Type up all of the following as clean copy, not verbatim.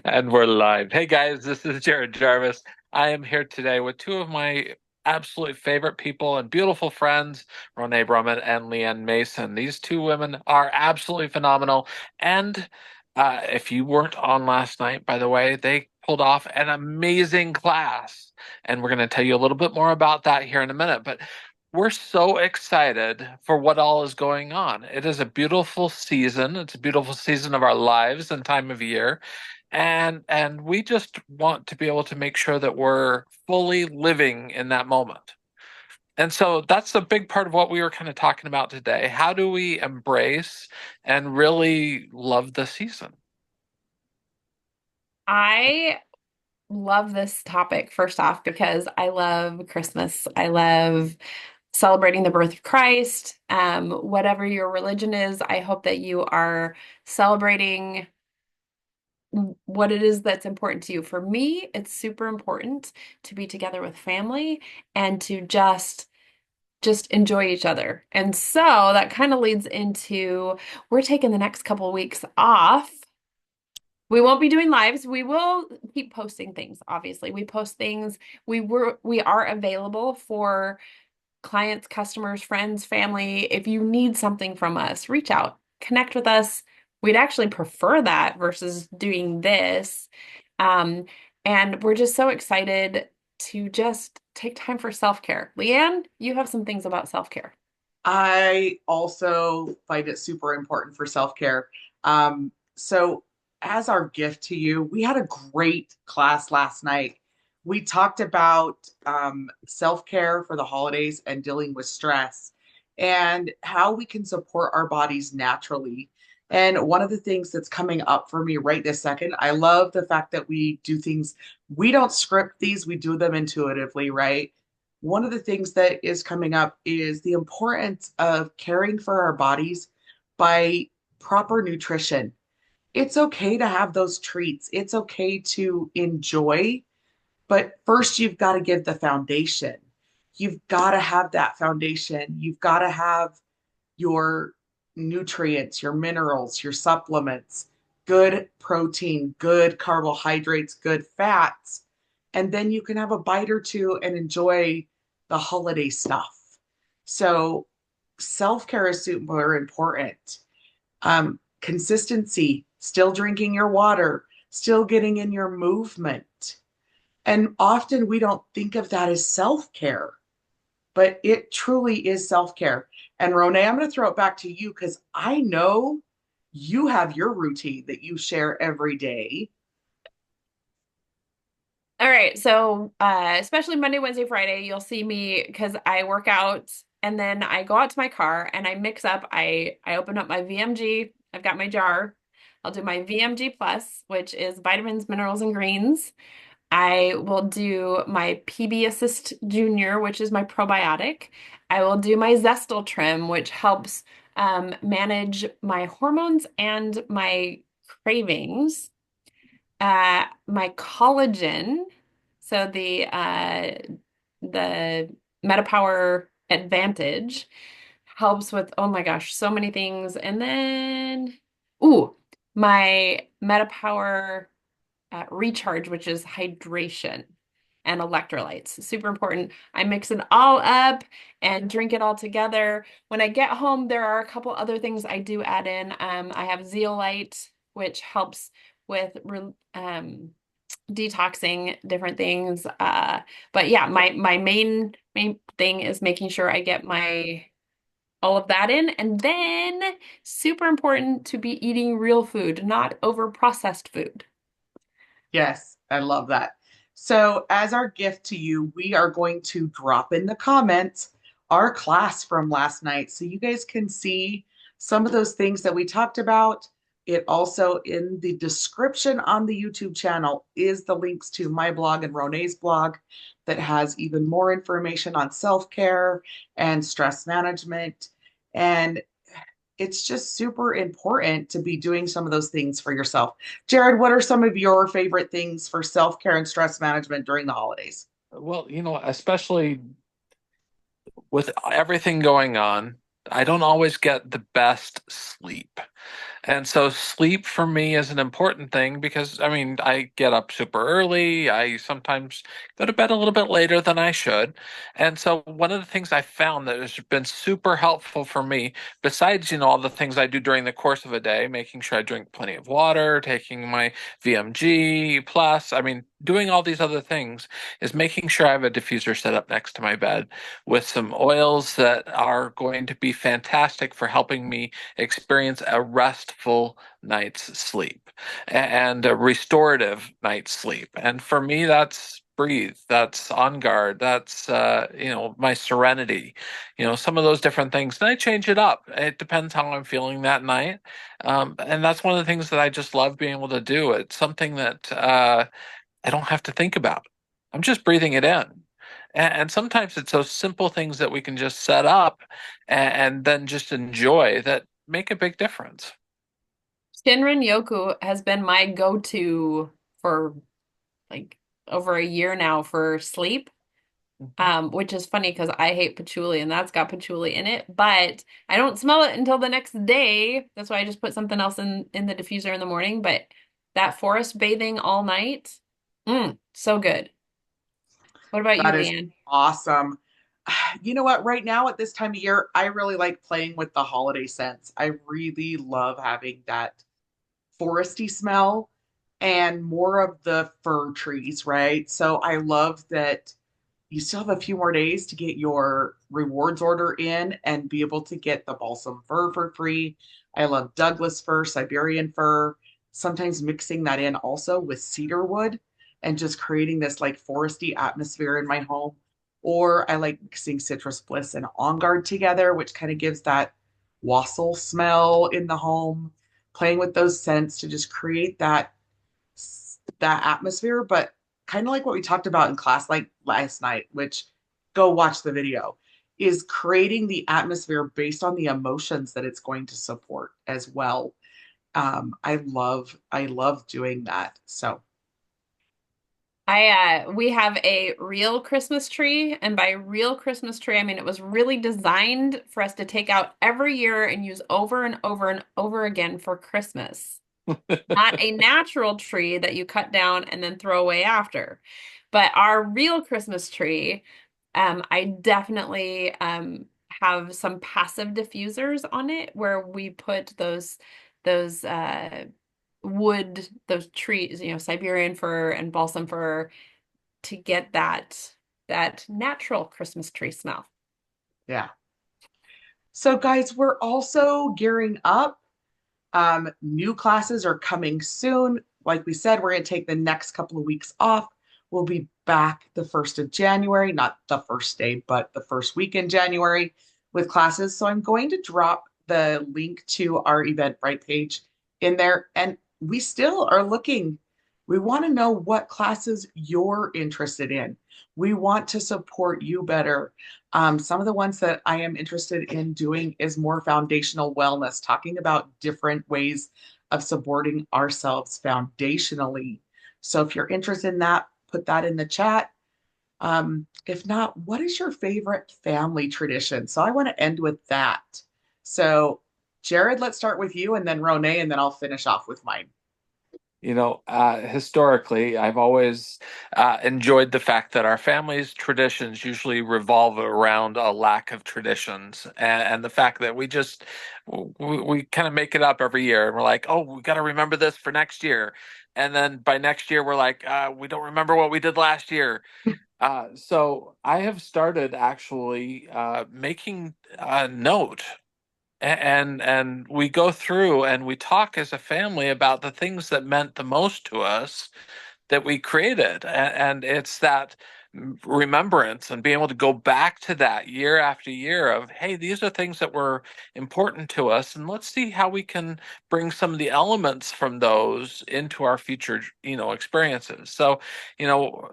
And we're live. Hey guys, this is Jared Jarvis. I am here today with two of my absolutely favorite people and beautiful friends, Ronai Brumett and Leanne Mason. These two women are absolutely phenomenal. And if you weren't on last night, by the way, they pulled off an amazing class. And we're going to tell you a little bit more about that here in a minute. But we're so excited for what all is going on. It is a beautiful season. It's a beautiful season of our lives and time of year. And we just want to be able to make sure that we're fully living in that moment. And so that's a big part of what we were kind of talking about today. How do we embrace and really love the season? I love this topic first off because I love Christmas. I love celebrating the birth of Christ. Whatever your religion is, I hope that you are celebrating what it is that's important to you. For me, it's super important to be together with family and to just enjoy each other. And so that kind of leads into we're taking the next couple of weeks off. We won't be doing lives. We will keep posting things, obviously. We post things. We are available for clients, customers, friends, family. If you need something from us, reach out, connect with us. We'd actually prefer that versus doing this. Um, and we're just so excited to just take time for self-care. Leanne, you have some things about self-care. I also find it super important for self-care. So, as our gift to you, we had a great class last night. We talked about self-care for the holidays and dealing with stress and how we can support our bodies naturally. And one of the things that's coming up for me right this second, I love the fact that we do things, we don't script these, we do them intuitively, right? One of the things that is coming up is the importance of caring for our bodies by proper nutrition. It's okay to have those treats. It's okay to enjoy, but first you've got to give the foundation. You've got to have that foundation. You've got to have your nutrients, your minerals, your supplements, good protein, good carbohydrates, good fats. And then you can have a bite or two and enjoy the holiday stuff. So self care is super important. Consistency, still drinking your water, still getting in your movement. And often we don't think of that as self care, but it truly is self care. And Ronay, I'm going to throw it back to you because I know you have your routine that you share every day. All right, so especially Monday, Wednesday, Friday, you'll see me because I work out and then I go out to my car and I mix up. I open up my VMG. I've got my jar. I'll do my VMG plus, which is vitamins, minerals, and greens. I will do my PB Assist Junior, which is my probiotic. I will do my Zestal Trim, which helps manage my hormones and my cravings. My collagen, so the MetaPower Advantage helps with, oh my gosh, so many things. And then, ooh, my MetaPower Recharge, which is hydration and electrolytes. Super important. I mix it all up and drink it all together. When I get home, there are a couple other things I do add in. I have zeolite, which helps with detoxing different things. But yeah, my main thing is making sure I get my all of that in. And then super important to be eating real food, not over processed food. Yes, I love that. So, as our gift to you, we are going to drop in the comments our class from last night so you guys can see some of those things that we talked about. It also in the description on the YouTube channel is the links to my blog and Ronay's blog that has even more information on self-care and stress management. And it's just super important to be doing some of those things for yourself. Jared, what are some of your favorite things for self care and stress management during the holidays? Well, especially with everything going on, I don't always get the best sleep. And so sleep for me is an important thing because I mean, I get up super early. I sometimes go to bed a little bit later than I should. And so one of the things I found that has been super helpful for me, besides, all the things I do during the course of a day, making sure I drink plenty of water, taking my VMG plus, I mean, doing all these other things, is making sure I have a diffuser set up next to my bed with some oils that are going to be fantastic for helping me experience a restful night's sleep and a restorative night's sleep. And for me, that's breathe, that's on guard, that's my serenity, some of those different things. And I change it up. It depends how I'm feeling that night. And that's one of the things that I just love being able to do. It's something that I don't have to think about. I'm just breathing it in. And sometimes it's those simple things that we can just set up and then just enjoy that make a big difference. Shinrin Yoku has been my go-to for like over a year now for sleep. Mhm. Which is funny because I hate patchouli and that's got patchouli in it, but I don't smell it until the next day. That's why I just put something else in the diffuser in the morning. But that forest bathing all night, so good. What about you, That is Leanne? awesome. You know what? Right now, at this time of year, I really like playing with the holiday scents. I really love having that foresty smell and more of the fir trees, right? So I love that you still have a few more days to get your rewards order in and be able to get the balsam fir for free. I love Douglas fir, Siberian fir, sometimes mixing that in also with cedar wood and just creating this like foresty atmosphere in my home. Or I like mixing citrus bliss and on guard together, which kind of gives that wassail smell in the home, playing with those scents to just create that atmosphere, but kind of like what we talked about in class like last night, which go watch the video, is creating the atmosphere based on the emotions that it's going to support as well. I love doing that. So We have a real Christmas tree, and by real Christmas tree, I mean it was really designed for us to take out every year and use over and over and over again for Christmas. Not a natural tree that you cut down and then throw away after. But our real Christmas tree, I definitely have some passive diffusers on it where we put those wood, those trees, Siberian fir and balsam fir to get that natural Christmas tree smell. yeah. So guys, we're also gearing up. New classes are coming soon. Like we said, we're going to take the next couple of weeks off. We'll be back the 1st of January, not the first day, but the first week in January with classes. So I'm going to drop the link to our Eventbrite page in there. And we still are looking. We want to know what classes you're interested in. We want to support you better. Some of the ones that I am interested in doing is more foundational wellness, talking about different ways of supporting ourselves foundationally. So if you're interested in that, put that in the chat. If not, what is your favorite family tradition? So I want to end with that. So, Jared, let's start with you and then Ronay, and then I'll finish off with mine. Historically, I've always enjoyed the fact that our family's traditions usually revolve around a lack of traditions, and the fact that we kind of make it up every year, and we're like, oh, we got to remember this for next year, and then by next year, we're like, we don't remember what we did last year. So I have started actually making a note and we go through and we talk as a family about the things that meant the most to us that we created and it's that remembrance and being able to go back to that year after year of hey, these are things that were important to us and let's see how we can bring some of the elements from those into our future experiences. So you know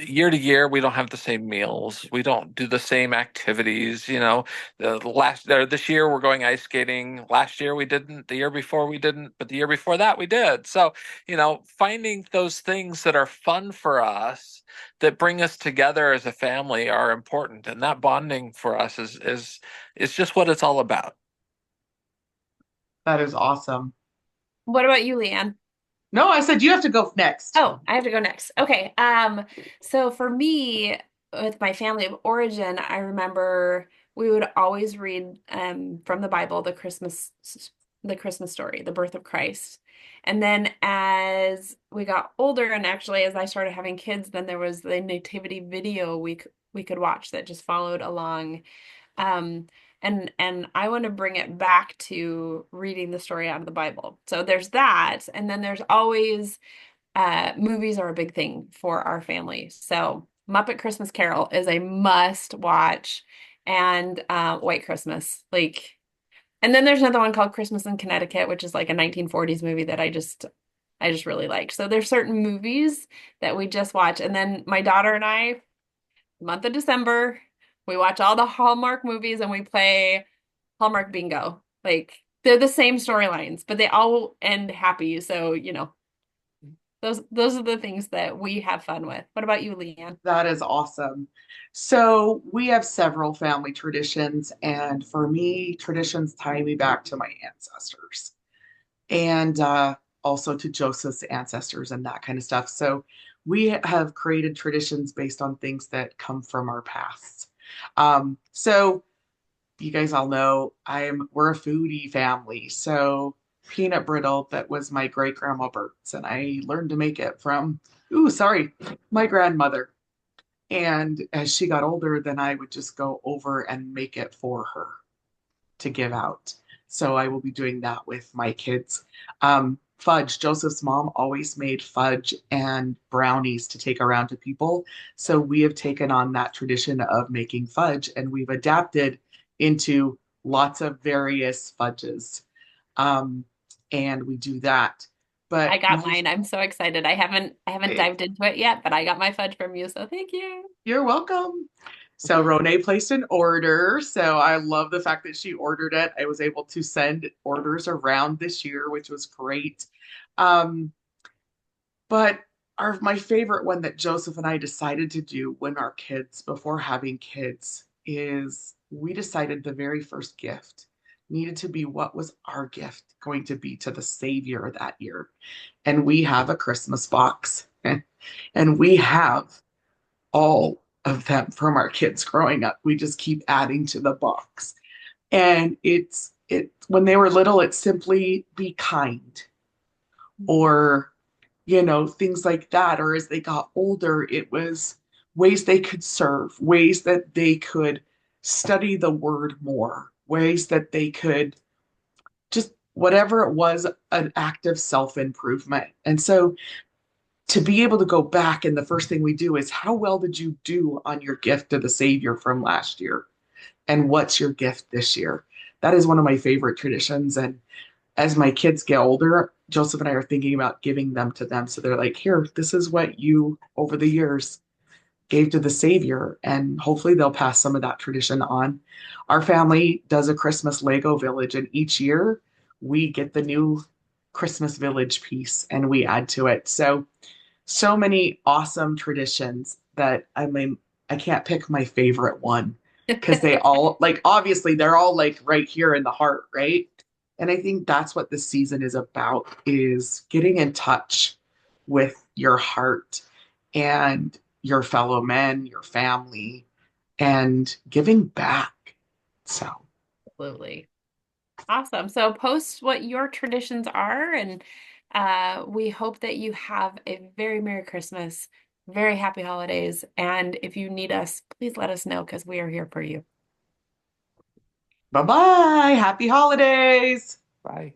year to year we don't have the same meals, we don't do the same activities. The last or this year we're going ice skating, last year we didn't, the year before we didn't, but the year before that we did. So finding those things that are fun for us that bring us together as a family are important, and that bonding for us is just what it's all about. That is awesome. What about you, Leanne? No, I said you have to go next. Oh, I have to go next. Okay. So for me, with my family of origin, I remember we would always read from the Bible the Christmas story, the birth of Christ. And then as we got older, and actually as I started having kids, then there was the nativity video we could watch that just followed along. Um, and I want to bring it back to reading the story out of the Bible. So there's that, and then there's always movies are a big thing for our family. So Muppet Christmas Carol is a must watch, and White Christmas. And then there's another one called Christmas in Connecticut, which is like a 1940s movie that I just really liked. So there's certain movies that we just watch. And then my daughter and I, month of December, we watch all the Hallmark movies and we play Hallmark bingo. Like they're the same storylines, but they all end happy. So, those are the things that we have fun with. What about you, Leanne? That is awesome. So we have several family traditions, and for me, traditions tie me back to my ancestors and also to Joseph's ancestors and that kind of stuff. So we have created traditions based on things that come from our past. So you guys all know we're a foodie family. So peanut brittle that was my great grandma Bert's, and I learned to make it from, ooh, sorry, my grandmother. And as she got older, then I would just go over and make it for her to give out. So I will be doing that with my kids. Fudge, Joseph's mom always made fudge and brownies to take around to people. So we have taken on that tradition of making fudge and we've adapted into lots of various fudges. Um, and we do that. I But got mine. I'm so excited. I haven't dived into it yet, but I got my fudge from you, so thank you. you're welcome. So Ronay placed an order. So I love the fact that she ordered it. I was able to send orders around this year, which was great. Um, but my favorite one that Joseph and I decided to do when our kids, before having kids, is we decided the very first gift needed to be what was our gift going to be to the Savior that year. And we have a Christmas box, and we have all of them from our kids growing up. We just keep adding to the box. And it when they were little, it's simply be kind or things like that. Or as they got older, it was ways they could serve, ways that they could study the word more, ways that they could just whatever it was, an act of self-improvement. And so to be able to go back and the first thing we do is how well did you do on your gift to the Savior from last year? And what's your gift this year? That is one of my favorite traditions. And as my kids get older, Joseph and I are thinking about giving them to them. So they're like, here, this is what you over the years gave to the Savior. And hopefully they'll pass some of that tradition on. Our family does a Christmas Lego village, and each year we get the new Christmas village piece and we add to it. So many awesome traditions that I can't pick my favorite one because they all like obviously they're all like right here in the heart, right? And I think that's what this season is about is getting in touch with your heart and your fellow men, your family, and giving back. So Absolutely. Awesome. So post what your traditions are, and we hope that you have a very Merry Christmas, very happy holidays. And if you need us, please let us know because we are here for you. bye bye. Happy holidays. Bye.